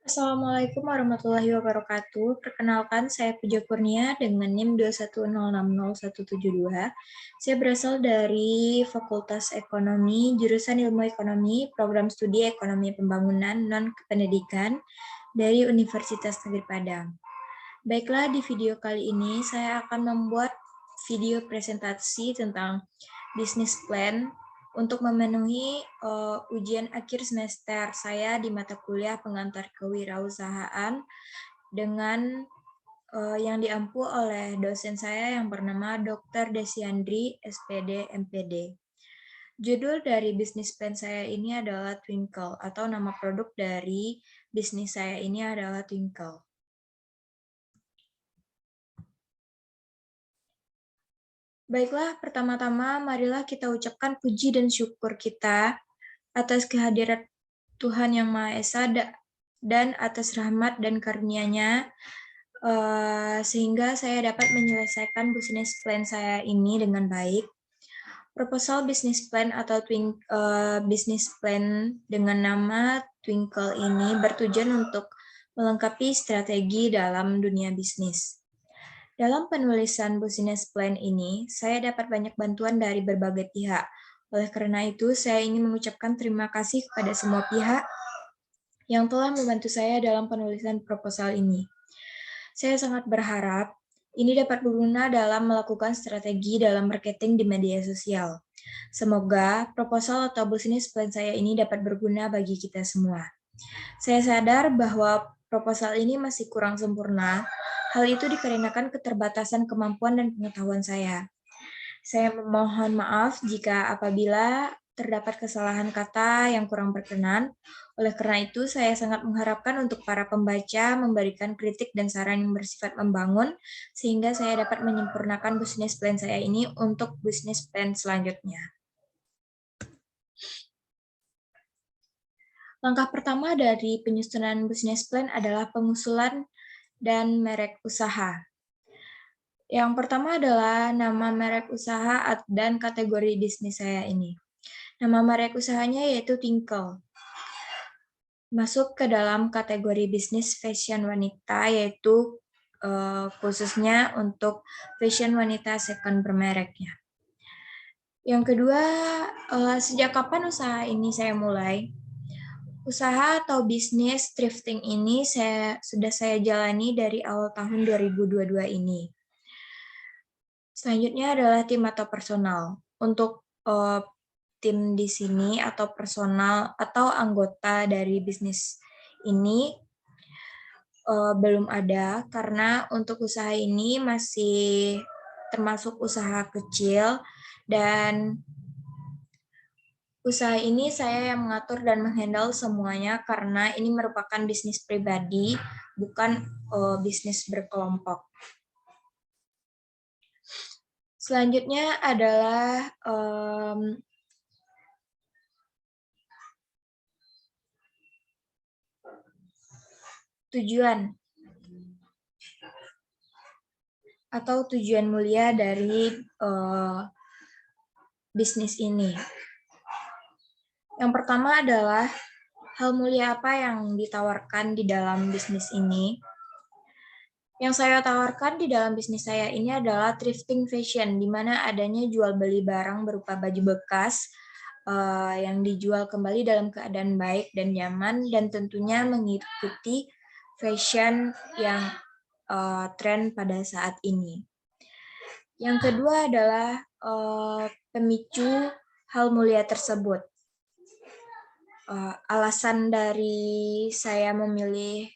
Assalamualaikum warahmatullahi wabarakatuh. Perkenalkan, saya Puja Kurnia dengan NIM 210600172. Saya berasal dari Fakultas Ekonomi, jurusan Ilmu Ekonomi, Program Studi Ekonomi Pembangunan Non-Kependidikan dari Universitas Negeri Padang. Baiklah, di video kali ini saya akan membuat video presentasi tentang business plan untuk memenuhi ujian akhir semester saya di mata kuliah pengantar kewirausahaan dengan yang diampu oleh dosen saya yang bernama Dr. Desiandri, SPD, MPD. Judul dari bisnis plan saya ini adalah Twinkle, atau nama produk dari bisnis saya ini adalah Twinkle. Baiklah, pertama-tama marilah kita ucapkan puji dan syukur kita atas kehadiran Tuhan Yang Maha Esa dan atas rahmat dan karunia-Nya sehingga saya dapat menyelesaikan bisnis plan saya ini dengan baik. Proposal bisnis plan atau bisnis plan dengan nama Twinkle ini bertujuan untuk melengkapi strategi dalam dunia bisnis. Dalam penulisan business plan ini, saya dapat banyak bantuan dari berbagai pihak. Oleh karena itu, saya ingin mengucapkan terima kasih kepada semua pihak yang telah membantu saya dalam penulisan proposal ini. Saya sangat berharap ini dapat berguna dalam melakukan strategi dalam marketing di media sosial. Semoga proposal atau business plan saya ini dapat berguna bagi kita semua. Saya sadar bahwa proposal ini masih kurang sempurna. Hal itu dikarenakan keterbatasan kemampuan dan pengetahuan saya. Saya memohon maaf jika apabila terdapat kesalahan kata yang kurang berkenan. Oleh karena itu, saya sangat mengharapkan untuk para pembaca memberikan kritik dan saran yang bersifat membangun, sehingga saya dapat menyempurnakan bisnis plan saya ini untuk bisnis plan selanjutnya. Langkah pertama dari penyusunan bisnis plan adalah pengusulan dan merek usaha. Yang pertama adalah nama merek usaha dan kategori bisnis saya ini. Nama merek usahanya yaitu Twinkle. Masuk ke dalam kategori bisnis fashion wanita, yaitu khususnya untuk fashion wanita second bermereknya. Yang kedua, sejak kapan usaha ini saya mulai? Usaha atau bisnis thrifting ini sudah saya jalani dari awal tahun 2022 ini. Selanjutnya adalah tim atau personal. Untuk tim di sini atau personal atau anggota dari bisnis ini belum ada, karena untuk usaha ini masih termasuk usaha kecil, dan usaha ini saya yang mengatur dan menghandle semuanya karena ini merupakan bisnis pribadi, bukan bisnis berkelompok. Selanjutnya adalah tujuan atau tujuan mulia dari bisnis ini. Yang pertama adalah hal mulia apa yang ditawarkan di dalam bisnis ini. Yang saya tawarkan di dalam bisnis saya ini adalah thrifting fashion, di mana adanya jual beli barang berupa baju bekas yang dijual kembali dalam keadaan baik dan nyaman, dan tentunya mengikuti fashion yang tren pada saat ini. Yang kedua adalah pemicu hal mulia tersebut. Alasan dari saya memilih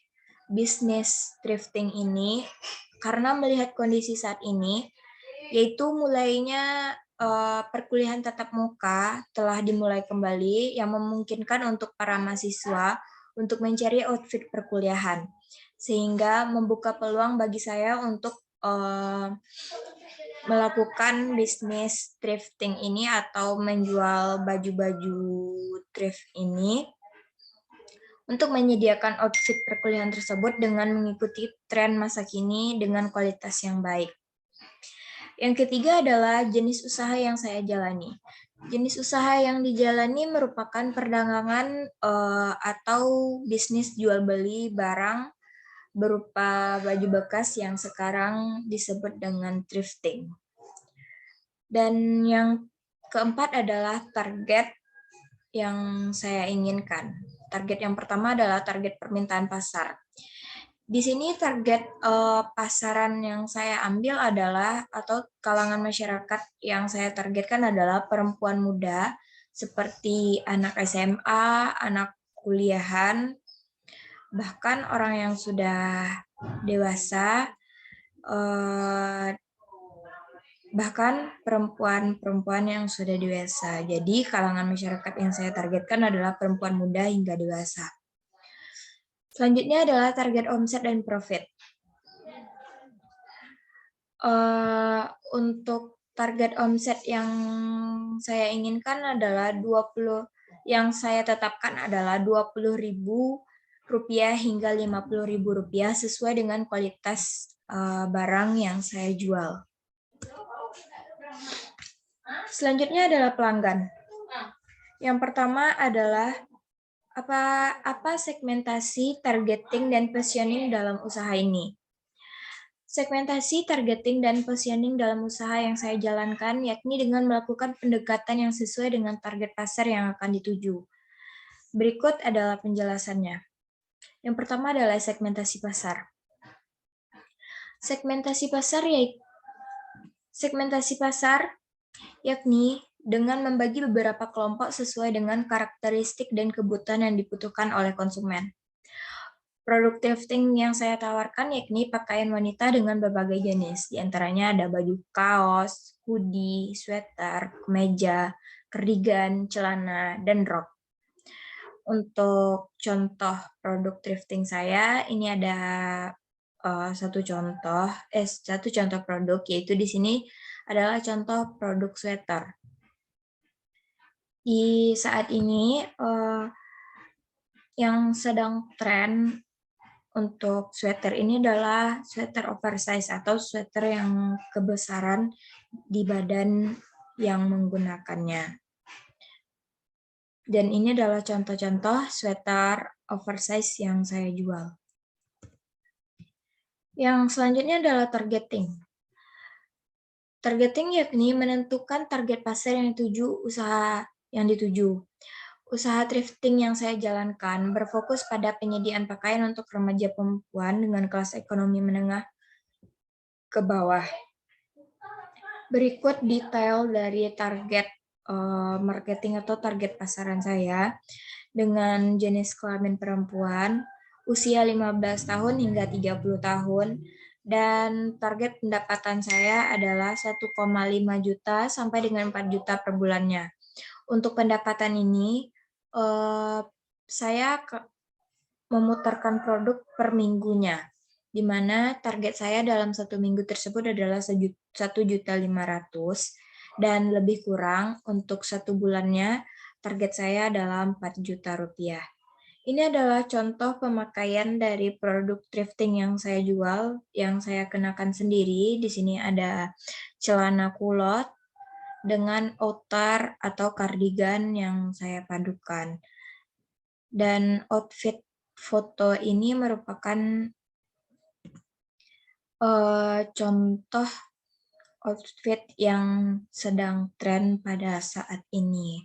bisnis thrifting ini karena melihat kondisi saat ini, yaitu mulainya perkuliahan tatap muka telah dimulai kembali yang memungkinkan untuk para mahasiswa untuk mencari outfit perkuliahan, sehingga membuka peluang bagi saya untuk melakukan bisnis thrifting ini atau menjual baju-baju thrift ini untuk menyediakan outfit perkuliahan tersebut dengan mengikuti tren masa kini dengan kualitas yang baik. Yang ketiga adalah jenis usaha yang saya jalani. Jenis usaha yang dijalani merupakan perdagangan atau bisnis jual beli barang berupa baju bekas yang sekarang disebut dengan thrifting. Dan yang keempat adalah target yang saya inginkan. Target yang pertama adalah target permintaan pasar. Di sini target pasaran yang saya ambil adalah, atau kalangan masyarakat yang saya targetkan adalah perempuan muda, seperti anak SMA, anak kuliahan, bahkan orang yang sudah dewasa, bahkan perempuan-perempuan yang sudah dewasa. Jadi kalangan masyarakat yang saya targetkan adalah perempuan muda hingga dewasa. Selanjutnya adalah target omset dan profit. Untuk target omset yang saya inginkan adalah 20, yang saya tetapkan adalah Rp20.000 hingga Rp50.000 sesuai dengan kualitas barang yang saya jual. Selanjutnya adalah pelanggan. Yang pertama adalah apa segmentasi, targeting, dan positioning dalam usaha ini. Segmentasi, targeting, dan positioning dalam usaha yang saya jalankan yakni dengan melakukan pendekatan yang sesuai dengan target pasar yang akan dituju. Berikut adalah penjelasannya. Yang pertama adalah segmentasi pasar. Segmentasi pasar yakni dengan membagi beberapa kelompok sesuai dengan karakteristik dan kebutuhan yang dibutuhkan oleh konsumen. Produk thrifting yang saya tawarkan yakni pakaian wanita dengan berbagai jenis. Di antaranya ada baju kaos, hoodie, sweater, kemeja, cardigan, celana, dan rok. Untuk contoh produk thrifting saya, ini ada satu contoh produk, yaitu di sini adalah contoh produk sweater. Di saat ini yang sedang tren untuk sweater ini adalah sweater oversize atau sweater yang kebesaran di badan yang menggunakannya. Dan ini adalah contoh-contoh sweater oversize yang saya jual. Yang selanjutnya adalah targeting. Targeting yakni menentukan target pasar yang dituju, usaha yang dituju. Usaha thrifting yang saya jalankan berfokus pada penyediaan pakaian untuk remaja perempuan dengan kelas ekonomi menengah ke bawah. Berikut detail dari target marketing atau target pasaran saya dengan jenis kelamin perempuan, usia 15 tahun hingga 30 tahun, dan target pendapatan saya adalah 1,5 juta sampai dengan 4 juta per bulannya. Untuk pendapatan ini, saya memutarkan produk per minggunya, di mana target saya dalam satu minggu tersebut adalah 1.500.000 dan lebih kurang untuk satu bulannya target saya adalah 4 juta rupiah. Ini adalah contoh pemakaian dari produk thrifting yang saya jual, yang saya kenakan sendiri. Di sini ada celana kulot dengan outer atau cardigan yang saya padukan. Dan outfit foto ini merupakan contoh outfit yang sedang tren pada saat ini.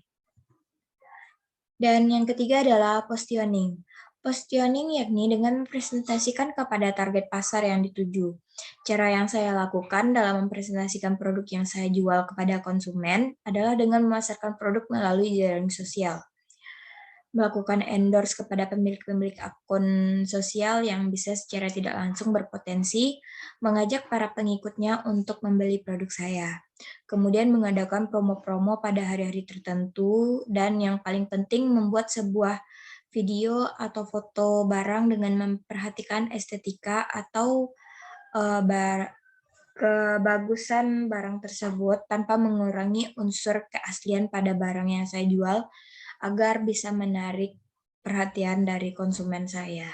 Dan yang ketiga adalah positioning. Positioning yakni dengan mempresentasikan kepada target pasar yang dituju. Cara yang saya lakukan dalam mempresentasikan produk yang saya jual kepada konsumen adalah dengan memasarkan produk melalui jaring sosial. Melakukan endorse kepada pemilik-pemilik akun sosial yang bisa secara tidak langsung berpotensi mengajak para pengikutnya untuk membeli produk saya. Kemudian mengadakan promo-promo pada hari-hari tertentu, dan yang paling penting membuat sebuah video atau foto barang dengan memperhatikan estetika atau kebagusan barang tersebut tanpa mengurangi unsur keaslian pada barang yang saya jual agar bisa menarik perhatian dari konsumen saya.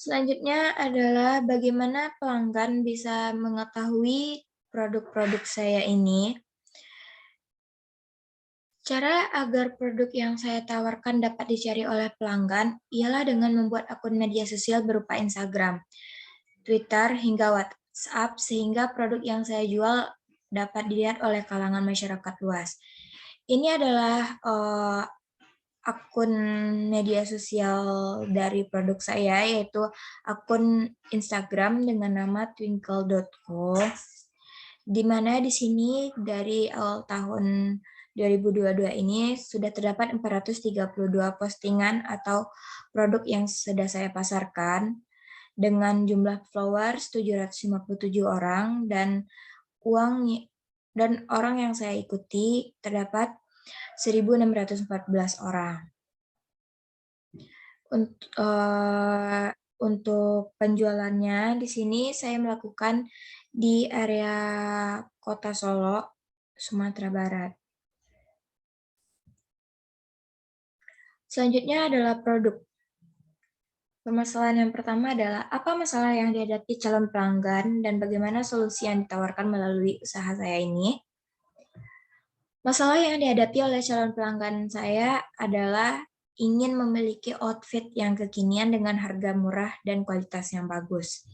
Selanjutnya adalah bagaimana pelanggan bisa mengetahui produk-produk saya ini. Cara agar produk yang saya tawarkan dapat dicari oleh pelanggan ialah dengan membuat akun media sosial berupa Instagram, Twitter, hingga WhatsApp sehingga produk yang saya jual dapat dilihat oleh kalangan masyarakat luas. Ini adalah akun media sosial dari produk saya, yaitu akun Instagram dengan nama twinkle.co, di mana di sini dari awal tahun 2022 ini sudah terdapat 432 postingan atau produk yang sudah saya pasarkan dengan jumlah followers 757 orang dan orang yang saya ikuti terdapat 1.614 orang. Untuk penjualannya di sini saya melakukan di area Kota Solo, Sumatera Barat. Selanjutnya adalah produk. Permasalahan yang pertama adalah apa masalah yang dihadapi calon pelanggan dan bagaimana solusi yang ditawarkan melalui usaha saya ini. Masalah yang dihadapi oleh calon pelanggan saya adalah ingin memiliki outfit yang kekinian dengan harga murah dan kualitas yang bagus.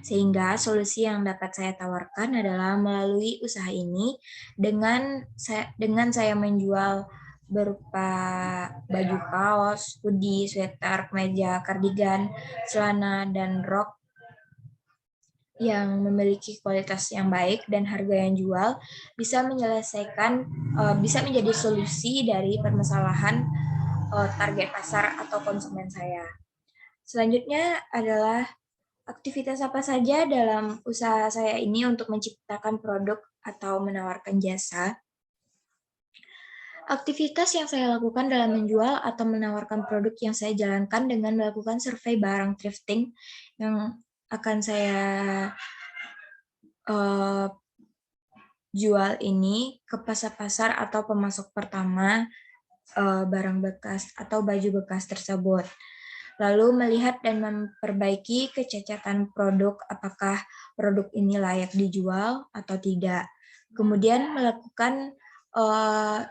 Sehingga solusi yang dapat saya tawarkan adalah melalui usaha ini dengan saya menjual berupa baju kaos, hoodie, sweater, kemeja, kardigan, celana, dan rok yang memiliki kualitas yang baik dan harga yang jual bisa bisa menjadi solusi dari permasalahan target pasar atau konsumen saya. Selanjutnya adalah aktivitas apa saja dalam usaha saya ini untuk menciptakan produk atau menawarkan jasa. Aktivitas yang saya lakukan dalam menjual atau menawarkan produk yang saya jalankan dengan melakukan survei barang thrifting yang akan saya jual ini ke pasar-pasar atau pemasok pertama barang bekas atau baju bekas tersebut. Lalu melihat dan memperbaiki kecacatan produk, apakah produk ini layak dijual atau tidak. Kemudian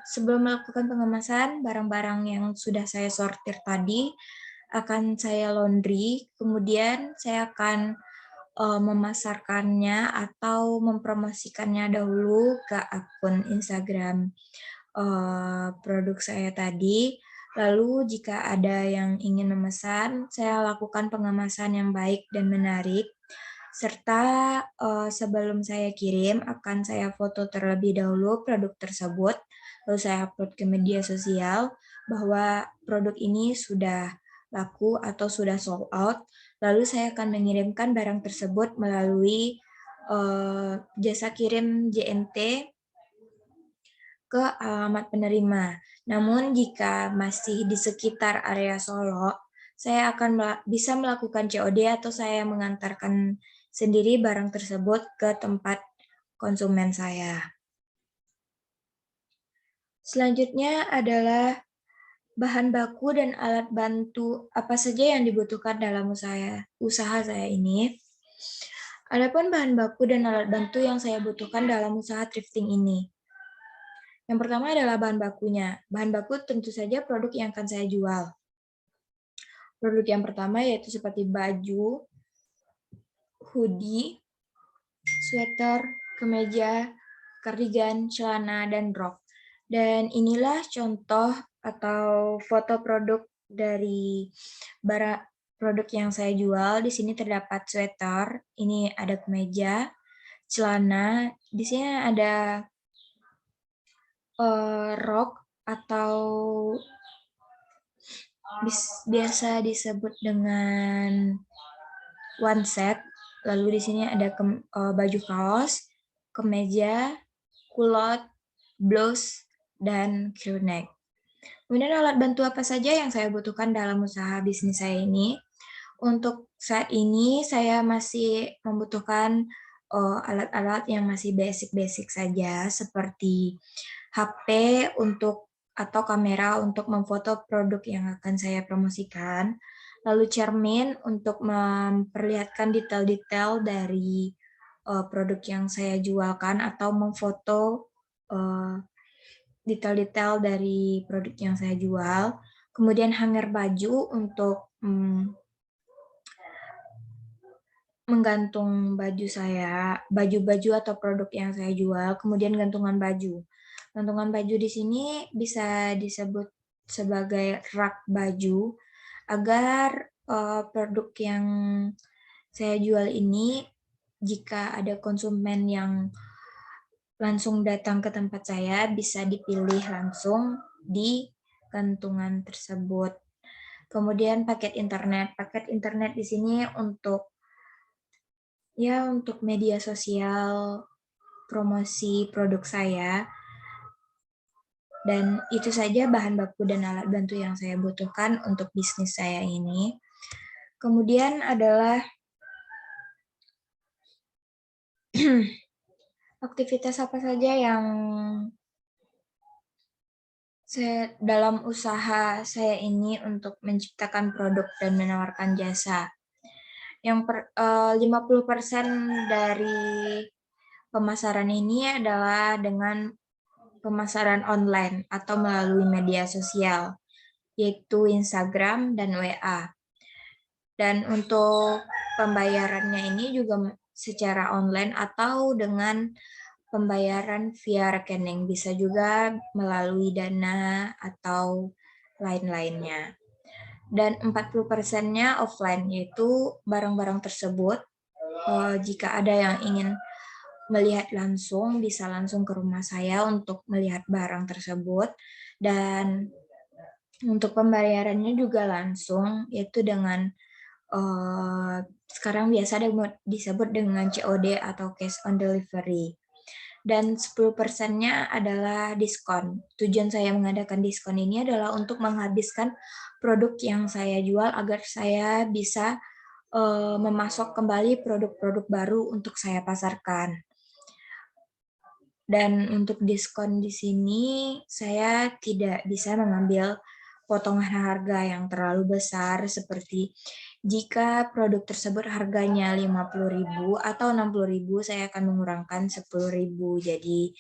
sebelum melakukan pengemasan, barang-barang yang sudah saya sortir tadi akan saya laundry, kemudian saya akan memasarkannya atau mempromosikannya dahulu ke akun Instagram produk saya tadi. Lalu jika ada yang ingin memesan, saya lakukan pengemasan yang baik dan menarik. Serta sebelum saya kirim, akan saya foto terlebih dahulu produk tersebut, lalu saya upload ke media sosial bahwa produk ini sudah laku atau sudah sold out, lalu saya akan mengirimkan barang tersebut melalui jasa kirim JNT ke alamat penerima. Namun jika masih di sekitar area Solo, saya akan bisa melakukan COD atau saya mengantarkan sendiri barang tersebut ke tempat konsumen saya. Selanjutnya adalah bahan baku dan alat bantu apa saja yang dibutuhkan dalam usaha saya ini. Adapun bahan baku dan alat bantu yang saya butuhkan dalam usaha thrifting ini. Yang pertama adalah bahan bakunya. Bahan baku tentu saja produk yang akan saya jual. Produk yang pertama yaitu seperti baju, hoodie, sweater, kemeja, kardigan, celana, dan rok. Dan inilah contoh atau foto produk dari produk yang saya jual. Di sini terdapat sweater, ini ada kemeja, celana, di sini ada rok atau biasa disebut dengan one set. Lalu di sini ada baju kaos, kemeja, kulot, blouse, dan crew neck. Kemudian alat bantu apa saja yang saya butuhkan dalam usaha bisnis saya ini? Untuk saat ini saya masih membutuhkan alat-alat yang masih basic-basic saja seperti HP atau kamera untuk memfoto produk yang akan saya promosikan. lalu cermin untuk memperlihatkan detail-detail dari produk yang saya jualkan atau memfoto detail-detail dari produk yang saya jual. Kemudian hanger baju untuk menggantung baju saya, baju-baju atau produk yang saya jual, kemudian gantungan baju. Gantungan baju di sini bisa disebut sebagai rak baju agar produk yang saya jual ini jika ada konsumen yang langsung datang ke tempat saya bisa dipilih langsung di gantungan tersebut. Kemudian paket internet. Paket internet di sini untuk media sosial, promosi produk saya, dan itu saja bahan baku dan alat bantu yang saya butuhkan untuk bisnis saya ini. Kemudian adalah aktivitas apa saja yang dalam usaha saya ini untuk menciptakan produk dan menawarkan jasa. 50% dari pemasaran ini adalah dengan pemasaran online atau melalui media sosial, yaitu Instagram dan WA. Dan untuk pembayarannya ini juga secara online atau dengan pembayaran via rekening, bisa juga melalui Dana atau lain-lainnya. Dan 40%-nya offline, yaitu barang-barang tersebut jika ada yang ingin melihat langsung, bisa langsung ke rumah saya untuk melihat barang tersebut. Dan untuk pembayarannya juga langsung, yaitu dengan sekarang biasa disebut dengan COD atau cash on delivery. Dan 10%-nya adalah diskon. Tujuan saya mengadakan diskon ini adalah untuk menghabiskan produk yang saya jual agar saya bisa memasok kembali produk-produk baru untuk saya pasarkan. Dan untuk diskon di sini saya tidak bisa mengambil potongan harga yang terlalu besar, seperti jika produk tersebut harganya 50.000 atau 60.000, saya akan mengurangkan 10.000. Jadi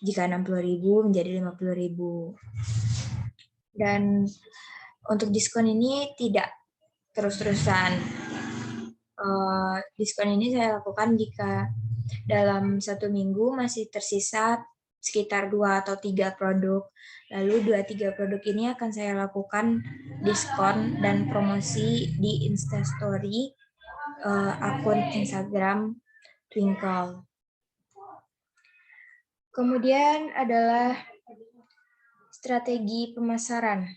jika 60.000 menjadi 50.000. Dan untuk diskon ini tidak terus-terusan. Diskon ini saya lakukan jika dalam 1 minggu masih tersisa sekitar 2 atau 3 produk. Lalu 2-3 produk ini akan saya lakukan diskon dan promosi di Instastory akun Instagram Twinkle. Kemudian adalah strategi pemasaran.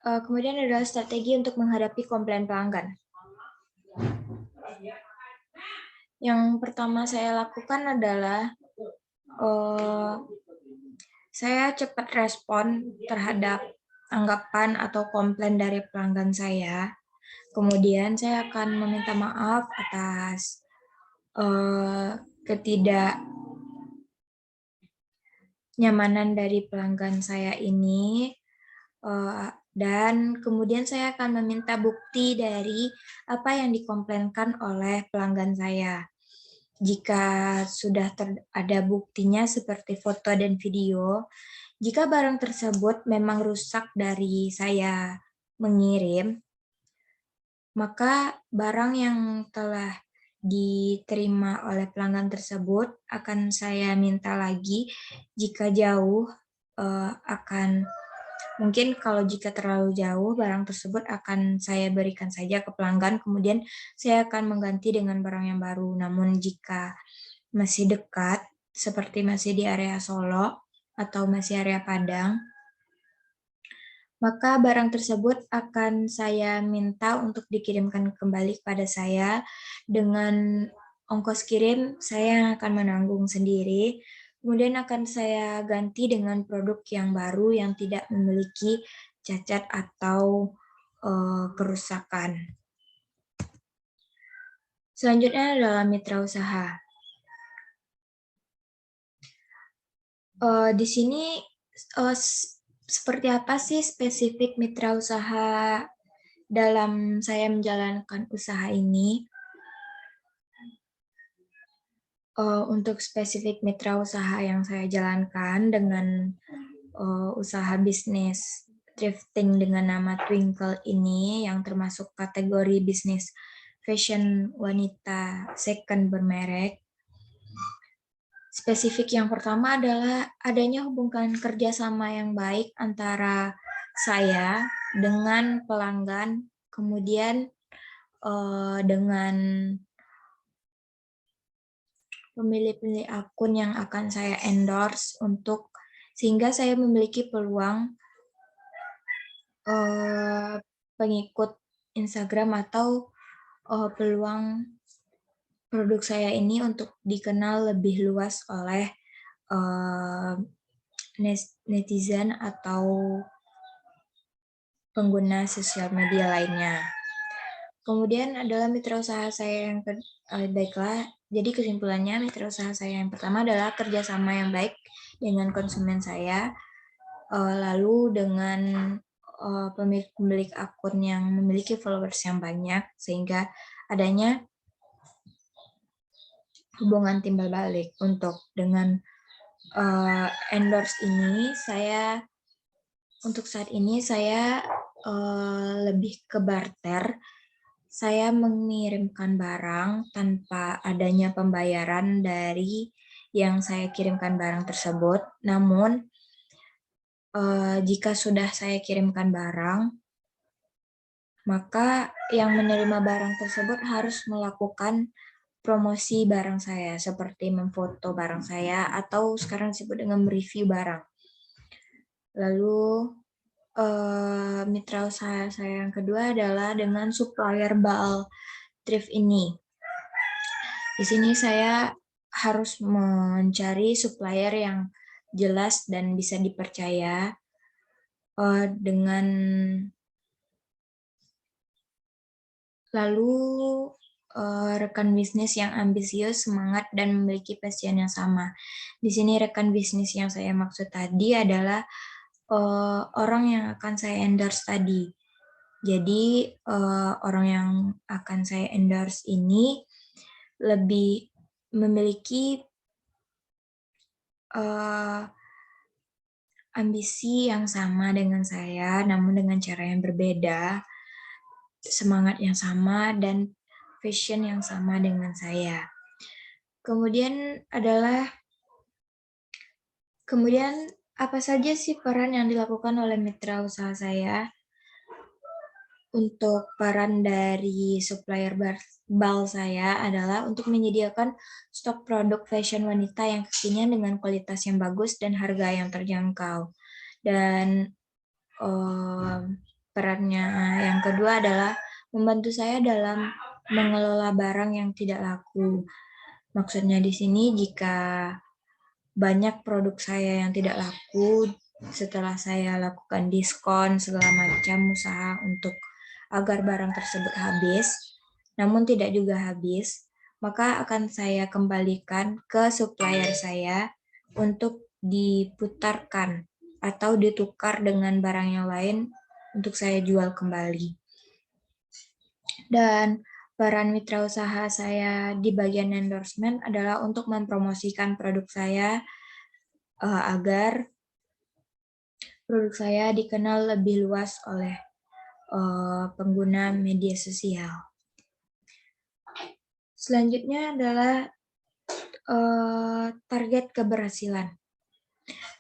Kemudian adalah strategi untuk menghadapi komplain pelanggan. Yang pertama saya lakukan adalah saya cepat respon terhadap anggapan atau komplain dari pelanggan saya. Kemudian saya akan meminta maaf atas ketidaknyamanan dari pelanggan saya ini. Dan kemudian saya akan meminta bukti dari apa yang dikomplainkan oleh pelanggan saya. Jika sudah ada buktinya seperti foto dan video, jika barang tersebut memang rusak dari saya mengirim, maka barang yang telah diterima oleh pelanggan tersebut akan saya minta lagi. Jika jauh, mungkin kalau jika terlalu jauh, barang tersebut akan saya berikan saja ke pelanggan, kemudian saya akan mengganti dengan barang yang baru. Namun jika masih dekat, seperti masih di area Solo atau masih area Padang, maka barang tersebut akan saya minta untuk dikirimkan kembali kepada saya. Dengan ongkos kirim, saya akan menanggung sendiri. Kemudian akan saya ganti dengan produk yang baru yang tidak memiliki cacat atau kerusakan. Selanjutnya adalah mitra usaha. Di sini Seperti apa sih spesifik mitra usaha dalam saya menjalankan usaha ini? Untuk spesifik mitra usaha yang saya jalankan dengan usaha bisnis thrifting dengan nama Twinkle ini yang termasuk kategori bisnis fashion wanita second bermerek. Spesifik yang pertama adalah adanya hubungan kerjasama yang baik antara saya dengan pelanggan, kemudian dengan pemilih-pemilih akun yang akan saya endorse sehingga saya memiliki peluang pengikut Instagram atau peluang produk saya ini untuk dikenal lebih luas oleh netizen atau pengguna sosial media lainnya. Kemudian adalah mitra usaha saya yang baiklah. Jadi kesimpulannya mitra usaha saya yang pertama adalah kerjasama yang baik dengan konsumen saya, lalu dengan pemilik akun yang memiliki followers yang banyak, sehingga adanya hubungan timbal balik. Untuk dengan endorse ini, untuk saat ini saya lebih ke barter. Saya mengirimkan barang tanpa adanya pembayaran dari yang saya kirimkan barang tersebut. Namun, jika sudah saya kirimkan barang, maka yang menerima barang tersebut harus melakukan promosi barang saya, seperti memfoto barang saya, atau sekarang disebut dengan mereview barang. Lalu, mitra usaha saya yang kedua adalah dengan supplier bal thrift ini. Di sini saya harus mencari supplier yang jelas dan bisa dipercaya dengan lalu rekan bisnis yang ambisius, semangat, dan memiliki passion yang sama. Di sini rekan bisnis yang saya maksud tadi adalah orang yang akan saya endorse tadi. Jadi orang yang akan saya endorse ini lebih memiliki ambisi yang sama dengan saya, namun dengan cara yang berbeda, semangat yang sama, dan passion yang sama dengan saya. Kemudian apa saja sih peran yang dilakukan oleh mitra usaha saya? Untuk peran dari supplier bal saya adalah untuk menyediakan stok produk fashion wanita yang kekinian dengan kualitas yang bagus dan harga yang terjangkau. Dan perannya yang kedua adalah membantu saya dalam mengelola barang yang tidak laku. Maksudnya di sini jika banyak produk saya yang tidak laku, setelah saya lakukan diskon segala macam usaha untuk agar barang tersebut habis, namun tidak juga habis, maka akan saya kembalikan ke supplier saya untuk diputarkan atau ditukar dengan barang yang lain untuk saya jual kembali. Dan peran mitra usaha saya di bagian endorsement adalah untuk mempromosikan produk saya agar produk saya dikenal lebih luas oleh pengguna media sosial. Selanjutnya adalah target keberhasilan.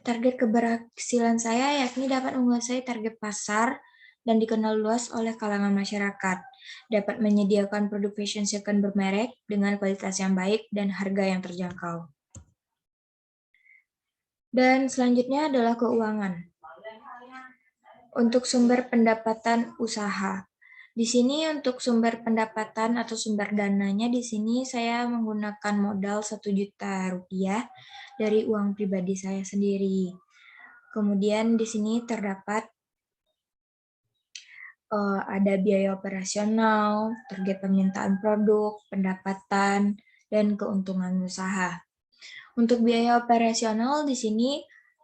Target keberhasilan saya yakni dapat menguasai target pasar dan dikenal luas oleh kalangan masyarakat, dapat menyediakan produk fashion second bermerek dengan kualitas yang baik dan harga yang terjangkau. Dan selanjutnya adalah keuangan. Untuk sumber pendapatan usaha. Di sini untuk sumber pendapatan atau sumber dananya di sini saya menggunakan modal 1 juta rupiah dari uang pribadi saya sendiri. Kemudian di sini terdapat ada biaya operasional, target permintaan produk, pendapatan, dan keuntungan usaha. Untuk biaya operasional di sini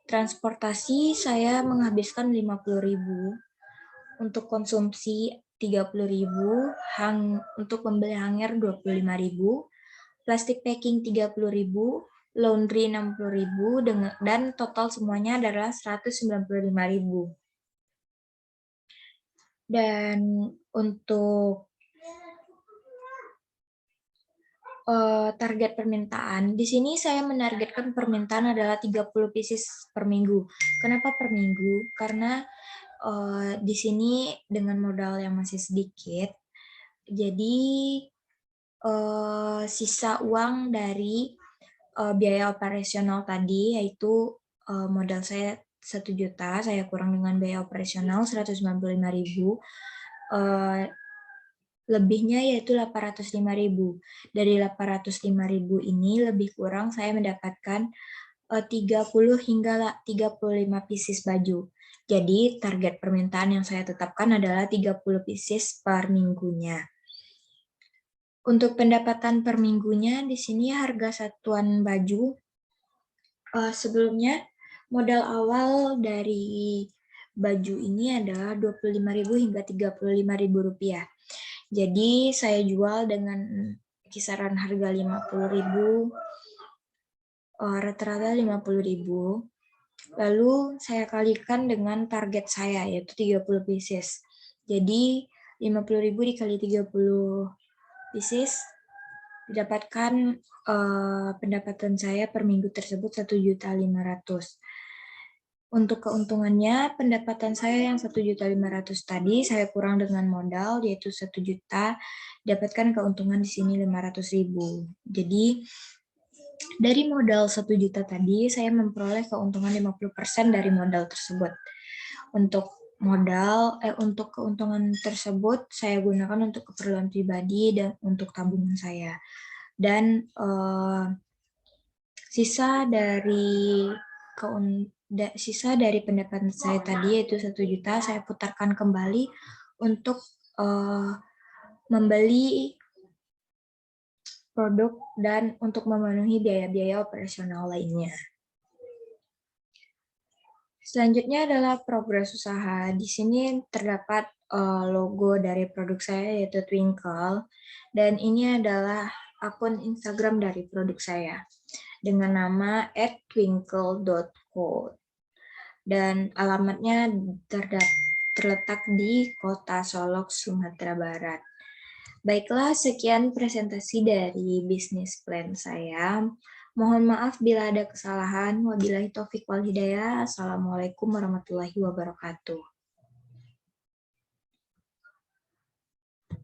transportasi saya menghabiskan 50.000, untuk konsumsi 30.000, untuk membeli hanger 25.000, plastik packing 30.000, laundry 60.000, dan total semuanya adalah 195.000. Dan untuk target permintaan, di sini saya menargetkan permintaan adalah 30 pieces per minggu. Kenapa per minggu? Karena di sini dengan modal yang masih sedikit, jadi sisa uang dari biaya operasional tadi, yaitu modal saya 1 juta, saya kurang dengan biaya operasional 195.000, lebihnya yaitu 805.000. Dari 805.000 ini lebih kurang saya mendapatkan 30 hingga 35 pieces baju. Jadi target permintaan yang saya tetapkan adalah 30 pieces per minggunya. Untuk pendapatan per minggunya, di sini harga satuan baju, sebelumnya modal awal dari baju ini adalah 25.000 hingga 35.000 rupiah. Jadi saya jual dengan kisaran harga 50.000, rata-rata 50.000. Lalu saya kalikan dengan target saya, yaitu 30 pieces. Jadi 50.000 dikali 30 pieces, didapatkan pendapatan saya per minggu tersebut 1.500.000. Untuk keuntungannya, pendapatan saya yang 1.500.000 tadi saya kurang dengan modal yaitu 1 juta, dapatkan keuntungan di sini 500.000. Jadi dari modal 1 juta tadi saya memperoleh keuntungan 50% dari modal tersebut. Untuk keuntungan tersebut saya gunakan untuk keperluan pribadi dan untuk tabungan saya. Dan sisa dari pendapatan saya tadi yaitu 1 juta saya putarkan kembali untuk membeli produk dan untuk memenuhi biaya-biaya operasional lainnya. Selanjutnya adalah progres usaha. Di sini terdapat logo dari produk saya yaitu Twinkle, dan ini adalah akun Instagram dari produk saya dengan nama @twinkle.co. Dan alamatnya terletak di Kota Solok, Sumatera Barat. Baiklah, sekian presentasi dari bisnis plan saya. Mohon maaf bila ada kesalahan. Wabillahi taufiq wal hidayah. Assalamualaikum warahmatullahi wabarakatuh.